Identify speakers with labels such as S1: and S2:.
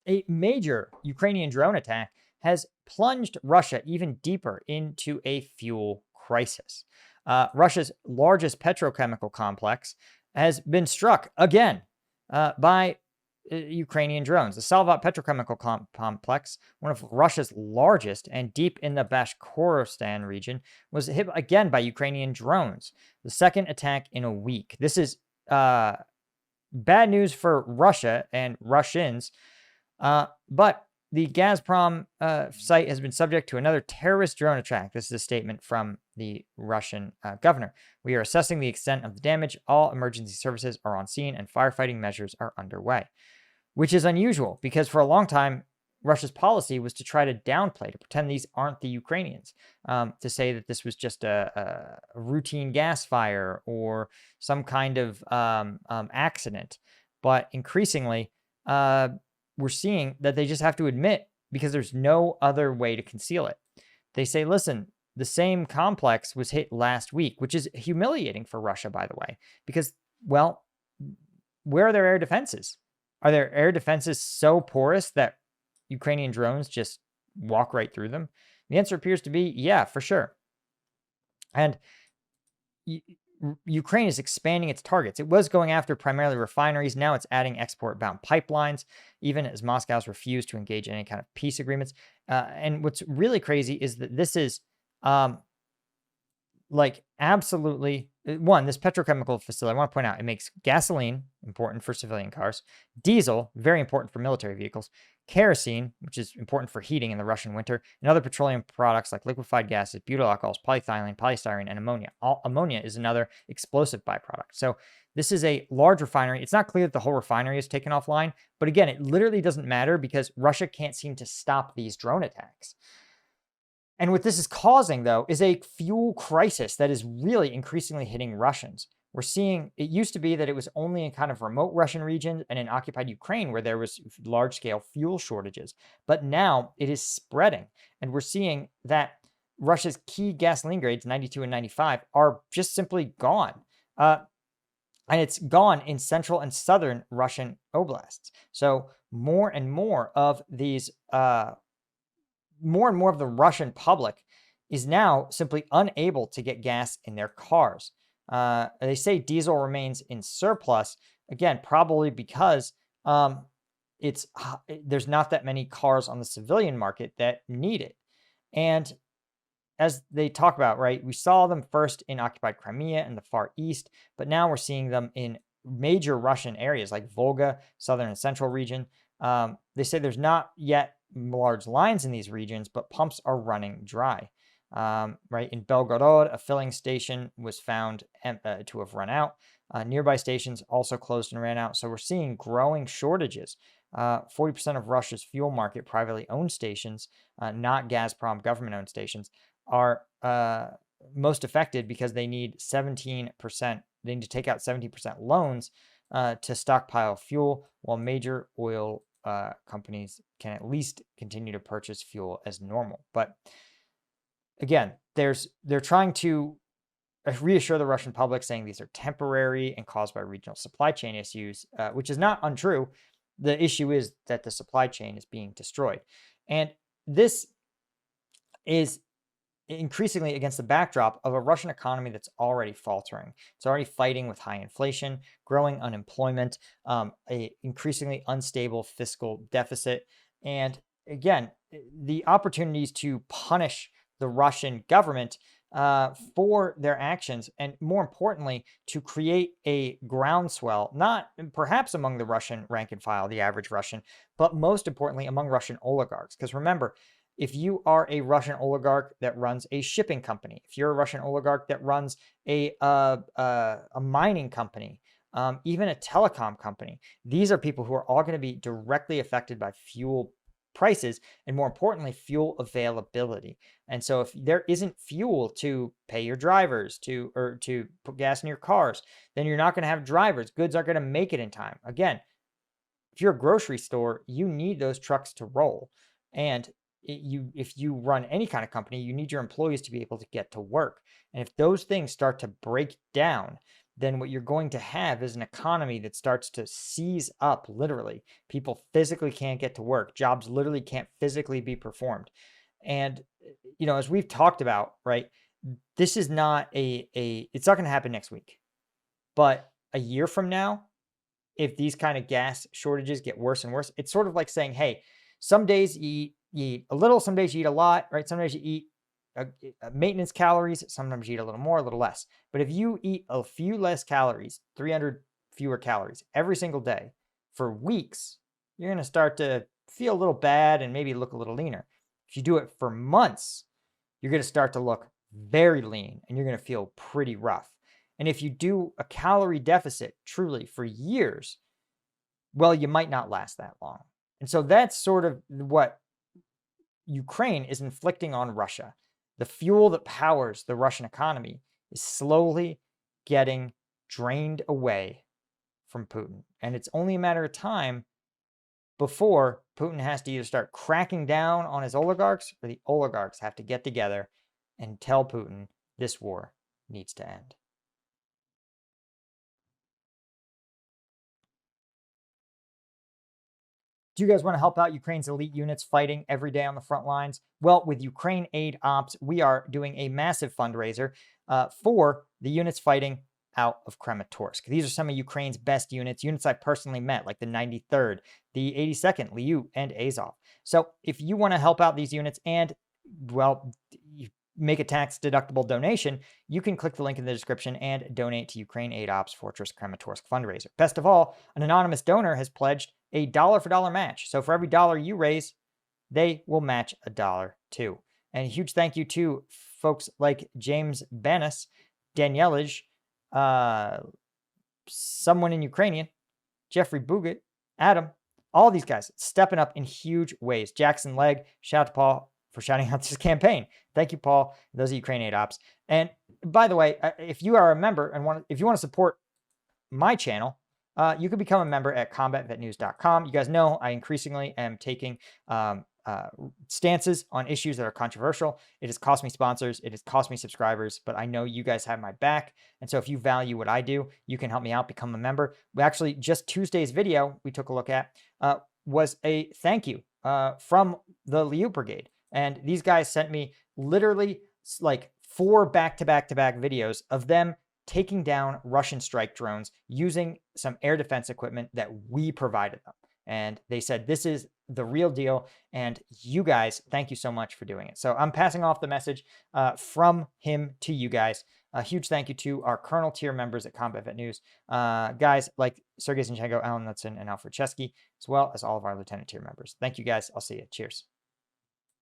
S1: a major Ukrainian drone attack has plunged Russia even deeper into a fuel crisis. Russia's largest petrochemical complex has been struck again by Ukrainian drones. The Salvat petrochemical complex, one of Russia's largest and deep in the Bashkortostan region, was hit again by Ukrainian drones. The second attack in a week. This is bad news for Russia and Russians, but the Gazprom site has been subject to another terrorist drone attack. This is a statement from the Russian governor. We are assessing the extent of the damage. All emergency services are on scene and firefighting measures are underway, which is unusual because for a long time, Russia's policy was to try to downplay, to pretend these aren't the Ukrainians, to say that this was just a routine gas fire or some kind of accident. But increasingly, we're seeing that they just have to admit, because there's no other way to conceal it. They say, listen, the same complex was hit last week, which is humiliating for Russia, by the way, because, well, where are their air defenses? Are their air defenses so porous that Ukrainian drones just walk right through them? The answer appears to be, yeah, for sure. And Ukraine is expanding its targets. It was going after primarily refineries. Now it's adding export-bound pipelines, even as Moscow's refused to engage in any kind of peace agreements. And what's really crazy is that this is like absolutely, one, this petrochemical facility, I want to point out, it makes gasoline, important for civilian cars, diesel, very important for military vehicles, kerosene, which is important for heating in the Russian winter, and other petroleum products like liquefied gases, butyl alcohols, polyethylene, polystyrene, and ammonia. Ammonia is another explosive byproduct. So this is a large refinery. It's not clear that the whole refinery is taken offline, but again, it literally doesn't matter because Russia can't seem to stop these drone attacks. And what this is causing, though, is a fuel crisis that is really increasingly hitting Russians. We're seeing, it used to be that it was only in kind of remote Russian regions and in occupied Ukraine where there was large-scale fuel shortages. But now it is spreading. And we're seeing that Russia's key gasoline grades, 92 and 95, are just simply gone. And it's gone in central and southern Russian oblasts. So more and more of these more and more of the Russian public is now simply unable to get gas in their cars. They say diesel remains in surplus, again, probably because there's not that many cars on the civilian market that need it. And as they talk about, right, we saw them first in occupied Crimea and the Far East, but now we're seeing them in major Russian areas like Volga, southern and central region. They say there's not yet large lines in these regions, but pumps are running dry. Right in Belgorod, a filling station was found to have run out. Nearby stations also closed and ran out. So we're seeing growing shortages. 40% of Russia's fuel market, privately owned stations, not Gazprom government-owned stations, are most affected because they need 17%. They need to take out 70% loans to stockpile fuel, while major oil companies can at least continue to purchase fuel as normal. But again, they're trying to reassure the Russian public, saying these are temporary and caused by regional supply chain issues, which is not untrue. The issue is that the supply chain is being destroyed. And this is increasingly against the backdrop of a Russian economy that's already faltering. It's already fighting with high inflation, growing unemployment, a increasingly unstable fiscal deficit. And again, the opportunities to punish the Russian government for their actions, and more importantly, to create a groundswell, not perhaps among the Russian rank and file, the average Russian, but most importantly among Russian oligarchs. Because remember, if you are a Russian oligarch that runs a shipping company, if you're a Russian oligarch that runs a mining company, even a telecom company, these are people who are all going to be directly affected by fuel prices and, more importantly, fuel availability. And so if there isn't fuel to pay your drivers or to put gas in your cars, then you're not going to have drivers. Goods aren't going to make it in time. Again, if you're a grocery store, you need those trucks to roll. And if you run any kind of company, you need your employees to be able to get to work. And if those things start to break down, then what you're going to have is an economy that starts to seize up, literally. People physically can't get to work. Jobs literally can't physically be performed. And, as we've talked about, right, this is not it's not going to happen next week. But a year from now, if these kind of gas shortages get worse and worse, it's sort of like saying, hey, some days you eat a little, some days you eat a lot, right? Some days you eat maintenance calories, sometimes you eat a little more, a little less. But if you eat a few less calories, 300 fewer calories every single day for weeks, you're going to start to feel a little bad and maybe look a little leaner. If you do it for months, you're going to start to look very lean and you're going to feel pretty rough. And if you do a calorie deficit truly for years, well, you might not last that long. And so that's sort of what Ukraine is inflicting on Russia. The fuel that powers the Russian economy is slowly getting drained away from Putin. And it's only a matter of time before Putin has to either start cracking down on his oligarchs or the oligarchs have to get together and tell Putin this war needs to end. Do you guys want to help out Ukraine's elite units fighting every day on the front lines? Well, with Ukraine Aid Ops, we are doing a massive fundraiser for the units fighting out of Kramatorsk. These are some of Ukraine's best units I personally met, like the 93rd, the 82nd, Liu, and Azov. So if you want to help out these units and, well, make a tax-deductible donation, you can click the link in the description and donate to Ukraine Aid Ops Fortress Kramatorsk fundraiser. Best of all, an anonymous donor has pledged a dollar-for-dollar match. So for every dollar you raise, they will match a dollar too. And a huge thank you to folks like James Banis, Danielij, someone in Ukrainian, Jeffrey Bugat, Adam, all these guys stepping up in huge ways. Jackson Legg, shout out to Paul for shouting out this campaign. Thank you, Paul. Those are Ukraine Aid Ops. And by the way, if you are a member and if you want to support my channel, you can become a member at combatvetnews.com. You guys know I increasingly am taking stances on issues that are controversial. It has cost me sponsors. It has cost me subscribers, but I know you guys have my back. And so if you value what I do, you can help me out, become a member. We actually, just Tuesday's video we took a look at was a thank you from the Liu Brigade. And these guys sent me literally like 4 back-to-back-to-back videos of them taking down Russian strike drones using some air defense equipment that we provided them. And they said, this is the real deal. And you guys, thank you so much for doing it. So I'm passing off the message from him to you guys. A huge thank you to our Colonel tier members at Combat Vet News. Guys like Sergei Zinchenko, Alan Knudsen, and Alfred Chesky, as well as all of our Lieutenant tier members. Thank you guys. I'll see you. Cheers.